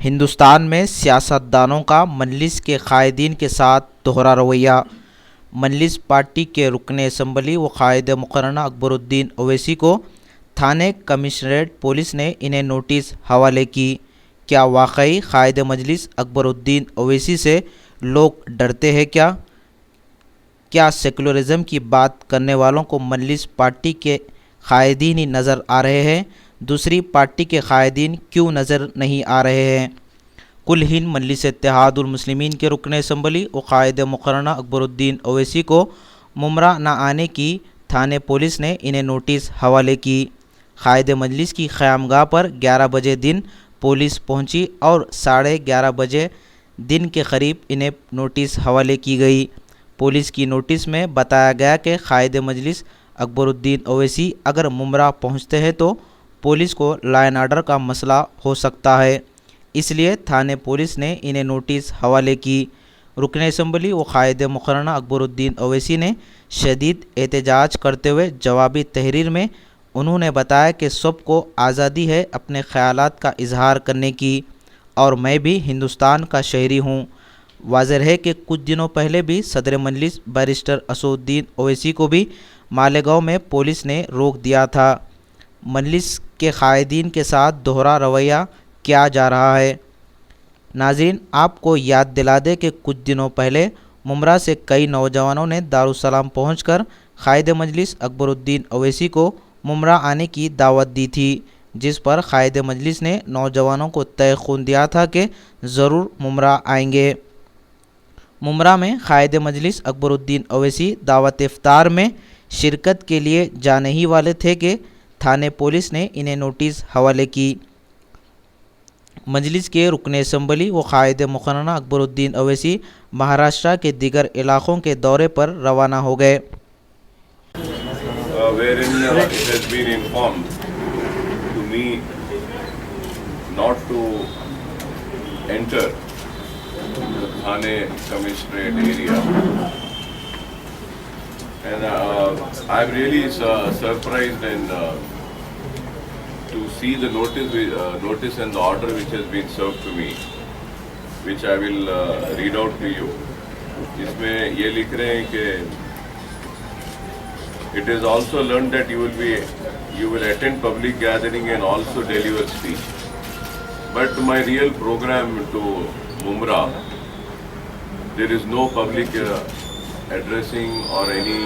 ہندوستان میں سیاستدانوں کا مجلس کے قائدین کے ساتھ دوہرا رویہ۔ مجلس پارٹی کے رکن اسمبلی و قائد مقررہ اکبر الدین اویسی کو تھانے کمشنریٹ پولیس نے انہیں نوٹس حوالے کی۔ کیا واقعی قائد مجلس اکبر الدین اویسی سے لوگ ڈرتے ہیں کیا سیکولرزم کی بات کرنے والوں کو مجلس پارٹی کے قائدین ہی نظر آ رہے ہیں؟ دوسری پارٹی کے قائدین کیوں نظر نہیں آ رہے ہیں؟ کل ہند مجلس اتحاد المسلمین کے رکن اسمبلی و قائد مقررہ اکبر الدین اویسی کو ممرہ نہ آنے کی تھانے پولیس نے انہیں نوٹس حوالے کی۔ قائد مجلس کی قیامگاہ پر 11 بجے دن پولیس پہنچی اور 11:30 بجے دن کے قریب انہیں نوٹس حوالے کی گئی۔ پولیس کی نوٹس میں بتایا گیا کہ قائد مجلس اکبر الدین اویسی اگر ممرہ پہنچتے ہیں تو پولیس کو لا اینڈ آرڈر کا مسئلہ ہو سکتا ہے، اس لیے تھانے پولیس نے انہیں نوٹس حوالے کی۔ رکن اسمبلی و قائد مقررہ اکبر الدین اویسی نے شدید احتجاج کرتے ہوئے جوابی تحریر میں انہوں نے بتایا کہ سب کو آزادی ہے اپنے خیالات کا اظہار کرنے کی، اور میں بھی ہندوستان کا شہری ہوں۔ واضح ہے کہ کچھ دنوں پہلے بھی صدر مجلس بیرسٹر اسد الدین اویسی کو بھی مالیگاؤں میں پولیس نے روک دیا تھا۔ مجلس کے قائدین کے ساتھ دوہرا رویہ کیا جا رہا ہے؟ ناظرین، آپ کو یاد دلا دیں کہ کچھ دنوں پہلے ممرہ سے کئی نوجوانوں نے دارالسلام پہنچ کر قائد مجلس اکبر الدین اویسی کو ممرہ آنے کی دعوت دی تھی، جس پر قائد مجلس نے نوجوانوں کو تہ خون دیا تھا کہ ضرور ممرہ آئیں گے۔ ممرہ میں قائد مجلس اکبر الدین اویسی دعوت افطار میں شرکت کے لیے جانے ہی والے تھے کہ تھانے پولیس نے انہیں نوٹس حوالے کی۔ مجلس کے رکن اسمبلی و قائد مقررہ اکبر الدین اویسی مہاراشٹر کے دیگر علاقوں کے دورے پر روانہ ہو گئے۔ Wherein it has been informed to me not to enter the Thane Commissionerate area, and I'm really surprised and to see the notice and the order which has been served to me, which I will read out to you. اس میں یہ لکھ رہے ہیں کہ it is also learned that you will attend public gathering and also deliver speech. But my real program to Mumrah, there is no public addressing or any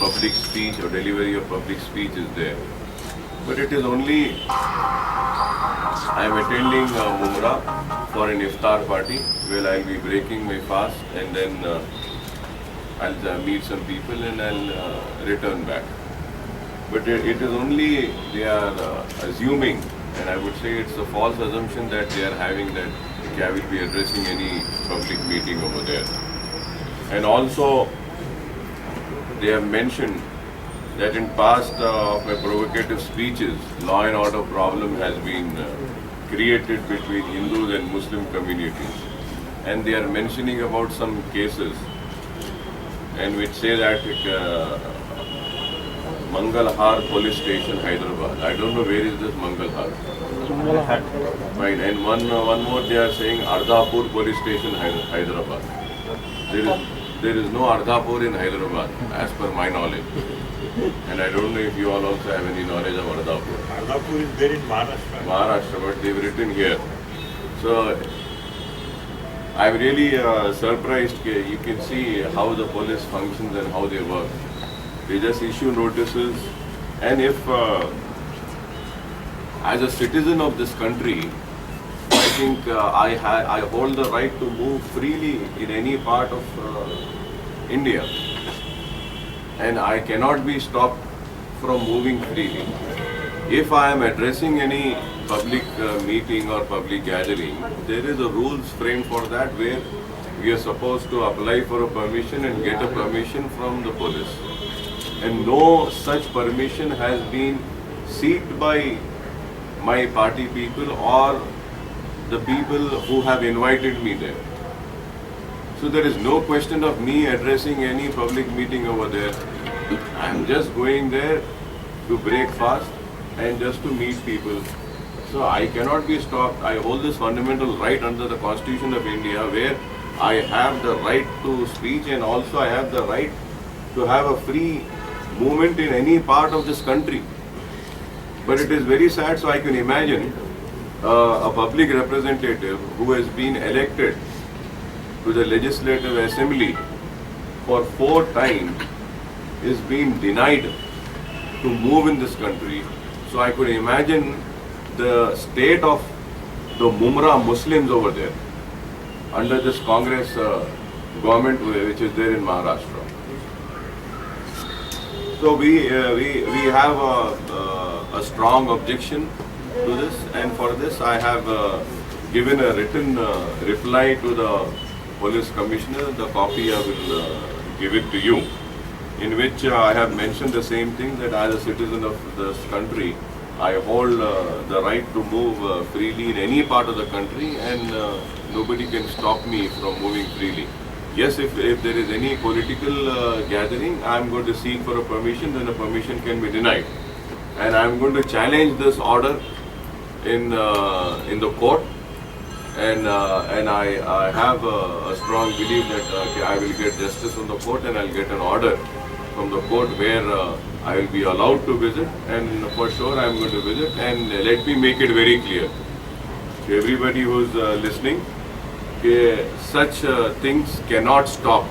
public speech or delivery of public speech is there. But it is only I am attending Mumrah for an iftar party where I will be breaking my fast and then I'll meet some people and I'll return back. But it is only they are assuming, and I would say it's a false assumption that they are having that I will be addressing any public meeting over there. And also they have mentioned that in past of my provocative speeches, law and order problem has been created between Hindus and Muslim communities. And they are mentioning about some cases and which say that Mangalhar police station, Hyderabad. I don't know where is this Mangalhar. Fine. And one more they are saying Ardhapur police station, Hyderabad. There is no Ardhapur in Hyderabad as per my knowledge. And I don't know if you all also have any knowledge of Ardhapur. Ardhapur is there in Maharashtra. Maharashtra, but they've written here. So I'm really surprised. You can see how the police functions and how they work. They just issue notices, and if as a citizen of this country, I think I hold the right to move freely in any part of India, and I cannot be stopped from moving freely. If I am addressing any public meeting or public gathering, there is a rules framed for that where we are supposed to apply for a permission and get a permission from the police. And no such permission has been sought by my party people or the people who have invited me there. So there is no question of me addressing any public meeting over there. I am just going there to break fast and just to meet people, So I cannot be stopped. I hold this fundamental right under the Constitution of India, where I have the right to speech and also I have the right to have a free movement in any part of this country. But it is very sad, so I can imagine a public representative who has been elected to the Legislative Assembly for 4 times is being denied to move in this country. So I could imagine the state of the Mumra Muslims over there under this Congress government which is there in Maharashtra. So we have a strong objection to this, and for this I have given a written reply to the police commissioner. The copy I will give it to you, in which I have mentioned the same thing, that as a citizen of this country, I hold the right to move freely in any part of the country, and nobody can stop me from moving freely. Yes, if there is any political gathering, I am going to seek for a permission, then a permission can be denied. And I am going to challenge this order in the court, and I have a strong belief that I will get justice from the court, and I will get an order from the court where I will be allowed to visit, and for sure I am going to visit. And let me make it very clear to everybody who is listening, such things cannot stop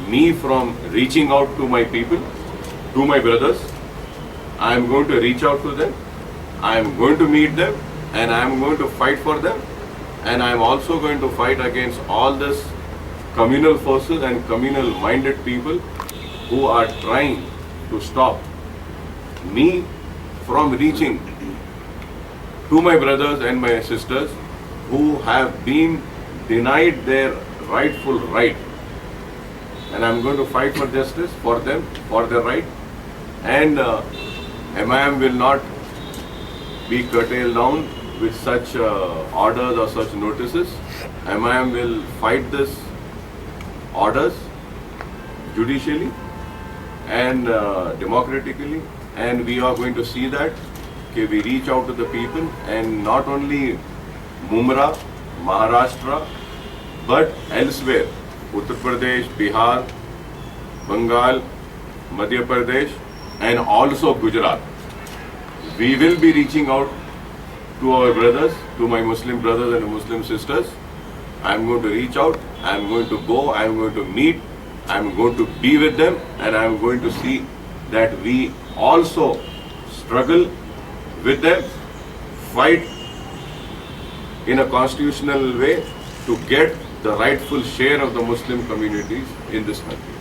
me from reaching out to my people, to my brothers. I am going to reach out to them, I am going to meet them, and I am going to fight for them, and I am also going to fight against all this communal forces and communal minded people who are trying to stop me from reaching to my brothers and my sisters who have been denied their rightful right. And I'm going to fight for justice for them, for their right. And MIM will not be curtailed down with such orders or such notices. MIM will fight this orders judicially and democratically, and we are going to see that we reach out to the people, and not only Mumra, Maharashtra, but elsewhere, Uttar Pradesh, Bihar, Bengal, Madhya Pradesh, and also Gujarat. We will be reaching out to our brothers, to my Muslim brothers and Muslim sisters. I am going to reach out, I am going to go, I am going to meet, I am going to be with them, and I am going to see that we also struggle with them, fight in a constitutional way to get the rightful share of the Muslim communities in this country.